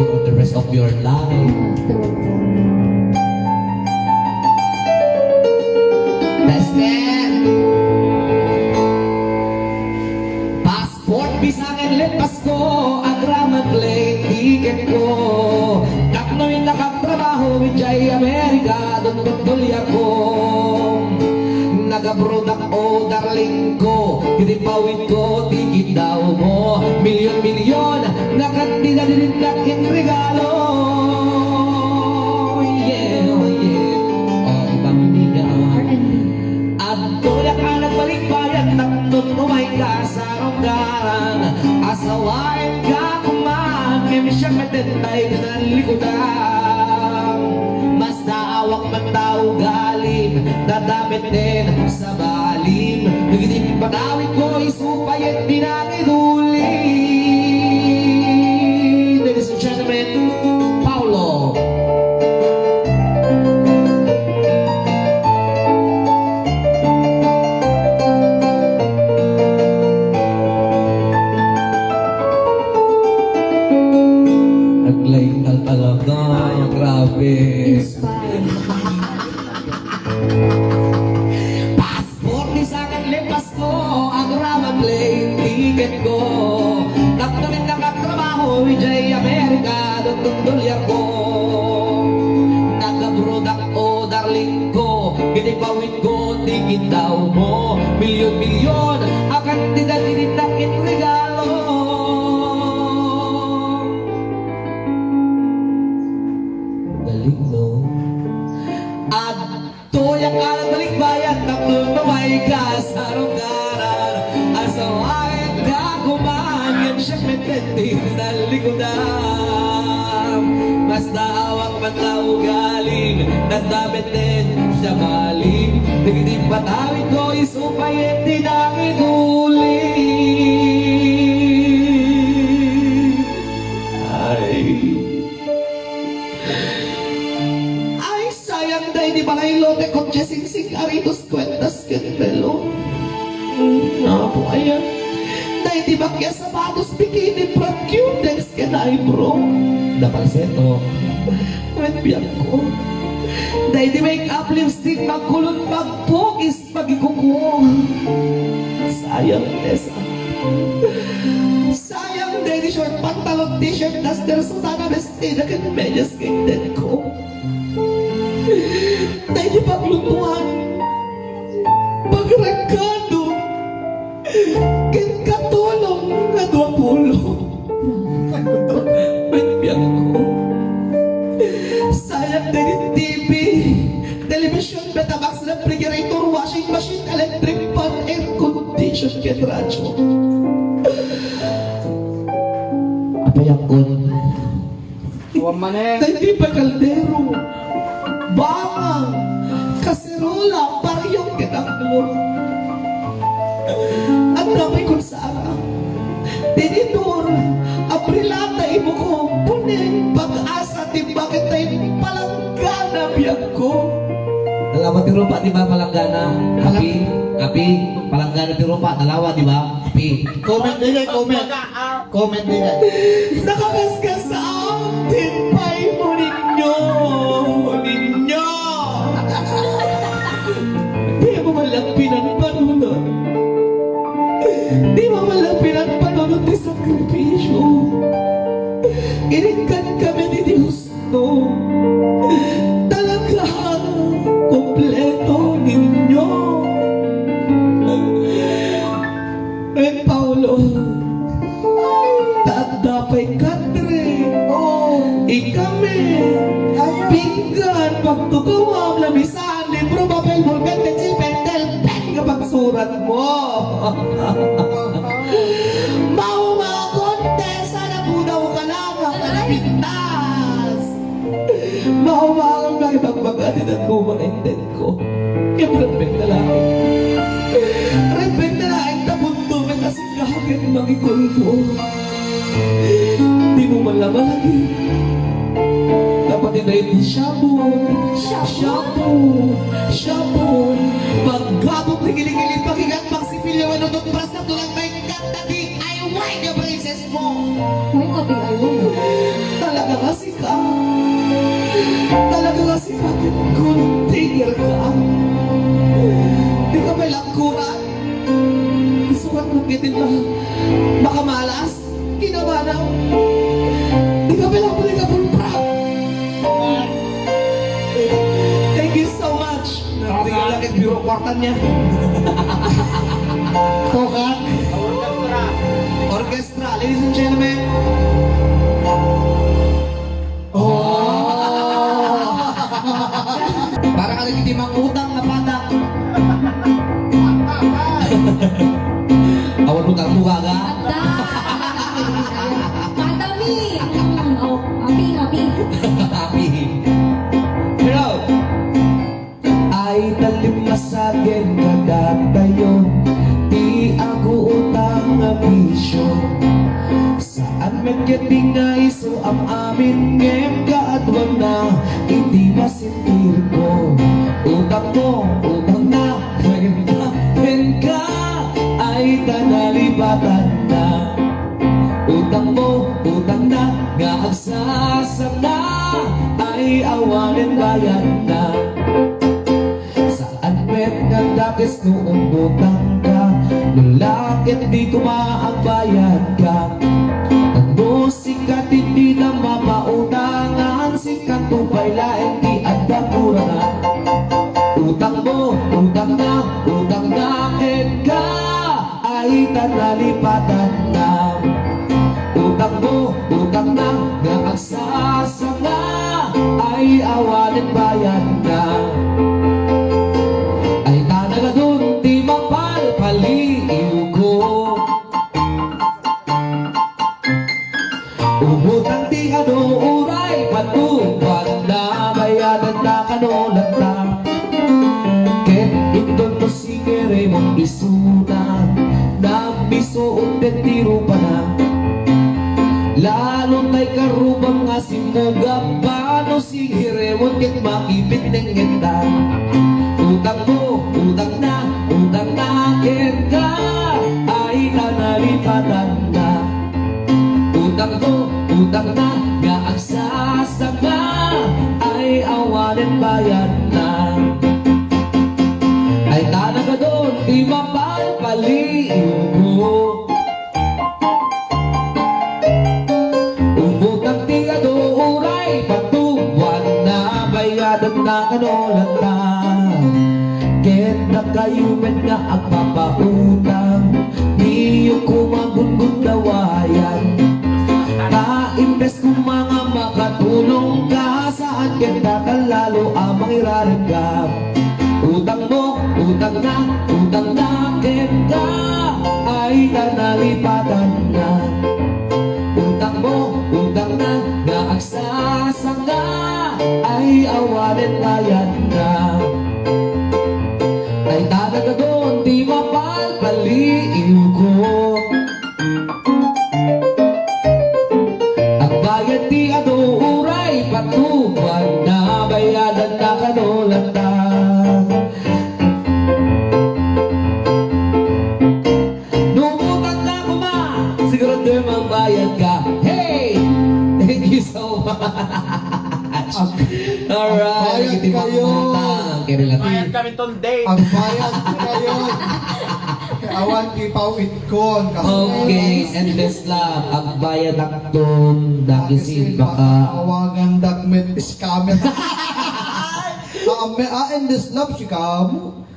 for the rest of your life. Bester! Passport, visa, and lepas ko, agraman plane ticket ko. Kakno'y nakatrabaho, Jay America, doon ko. Nag-abroad ako, darling ko, pinipawid ko, tigit daw mo. Milyon-milyon, nakatidadinakin regalo. Yeah, yeah. Oh, ibang hinigaan. At tulak ka nagbalikbayan, nagtutumay ka sa ronggaran. Asawain ka kuman, kaya siyang matentay ka ng likodan. Mas naawak man tao galing, dadamit din sa balim. Nagiting patawid ko, isupay at pinakiduli. Ladies and gentlemen, Paulo. Naglain ka talaga, grabe. Passport ni sa akin, lepas ko, ang raman plane ticket ko. Naktunin nakatrabaho, Jay America, doon ko. Nag-abroad ako, darling ko, kinipawid ko, tigit daw mo. Milyon-milyon, akan tinatinakin regalo. Galing, no? At tuyak ka ng balikbayan, naklumaway ka sa ronggaran. Asawain ka kumaan, yan siyang metente na likodan. Mas naawak man na ugaling, nagdamit din siya maling. Tigitip patawid ko, isupay at tinakiduli. Di ba na yung lote ko sing aritos cuentas que de pelo? Po ayan. Dahil di ba kaya sapatos bikini from cutex que na bro? Napalseto. Wetbiyak ko. Dahil di make up lipstick magkulot magpugis pagikuko. Sayang Tessa. Sayang dahil di short pantalon t-shirt duster sutana vestida kan medyas gated ko. Dahil di paglutuan, pagregado, katulong na 20. Wetbiyak ko. Sayang dahil TV, television, Betamax, refrigerator, washing machine, electric fan, air condition, ket radyo. Apa yang kun? Dahil di pa kaldero, bangang, kaserola, paryong kinaklo. At damay kong sara, tinitur, abrilata, ibo ko, puning, pag-asa, timbakit tayo, palanggana, biyag ko. Dalawa ti rupa, di ba, palanggana? Api, palanggana ti rupa, dalawa, di ba? Api. Comment din comment. Comment din Nakakaskas sa atin, pay mo ninyo. Di mo malang pinagpanunod. Di mo malang pinagpanunod di sakripisyo. Inikan kami ni Diyosto. Talaga kompleto ninyo. Paulo, tatapay katre. Ikame, pinggan, pagtugawam, lamisan, libro, papel, bulkan, pencil, pentel, pen kapag surat mo. Mau mga kontesa na pudaw ka lang ang pintas. Mau mga ibang at kumaintin ko. Kaya repek na lang. Repek na lang na buntungan kasi kahagin magikol ko. Di mo malaman lagi. Dapat hindi shampoo. Pagkabog na giling-giling pakigat, magsipilyo, ano itong pras na tulang may kanta DIY ka, princess mo. May ko DIY mo. Talaga ka Talaga kasi bakit kung tigil ka? Di ka may langkuran? Sukat mo kitin na makamalas? Ginawa na. Di ka may langkuran ka pong prap. Thank you so much. Natigil lang at biro kwartan niya. Tokat. Orchestra, ladies and gentlemen. Para ka naging utang na patak. Awan mo kang tuwa ka? Madami! Oh, api. Tapi. Hello. Ay talim masagin kada tayo. Di ako utang na bisyo. Saan magyating na iso ang amin ngem kaadwan na hindi masintir ko. Utang mo, utang na, kwen ka ay tanalibatan na. Utang mo, utang na, nga agsasama ay awanin bayan na. Saan met nga dakis noong utang ka, lalakit di kumaagbayad ka. Tando sikat hindi na mapautangan, sikat tupay laeng di adda kurangan. Utang mo, utang na, ka ay tanalipatan na. Utang mo, utang na, nga agsasanga ay awanin bayan na. Ay talaga dun di mapalpaliw ko. Umutang di ano uray patupan na bayadan na kanolat na. Ket indon to sigere mong isunan na bisuot at tiro pa na. Lalo tay karubang nga simuga paano sigere mong ket makipit ng ngeta. Utang mo, utang na, ket ka ay tanalipatan na. Utang mo, utang na, nga agsasama ay awanin bayan na. Ay talaga doon, di mapalpaliw ko. Umutang di ano uray, patubuan na bayadan na kanolan na. Ket na kayo met nga agpapautang, diyo kumagungun dawayan. Imbes kung mga makatulong ka, saan kita kalalo ang mangiraranggap. Utang mo, utang na, kita ay tanalipatan na. Utang mo, utang na, nga agsasanga ay awanin bayan na. Ay talaga doon di mapalpaliw ko. Bayad di ano uray patupan na bayadan na kanolatan. Nungutang na ko ma, siguro doon magbayad ka. Hey! Thank you so much. Alright, Bayad kayo. Bayad kami tonday. Ang bayad kayo. Awan di pawit kon. Okay, endless love. Ang bayad ng tong dakisin baka. Awagan dakmet scammer. Endless love si kamu.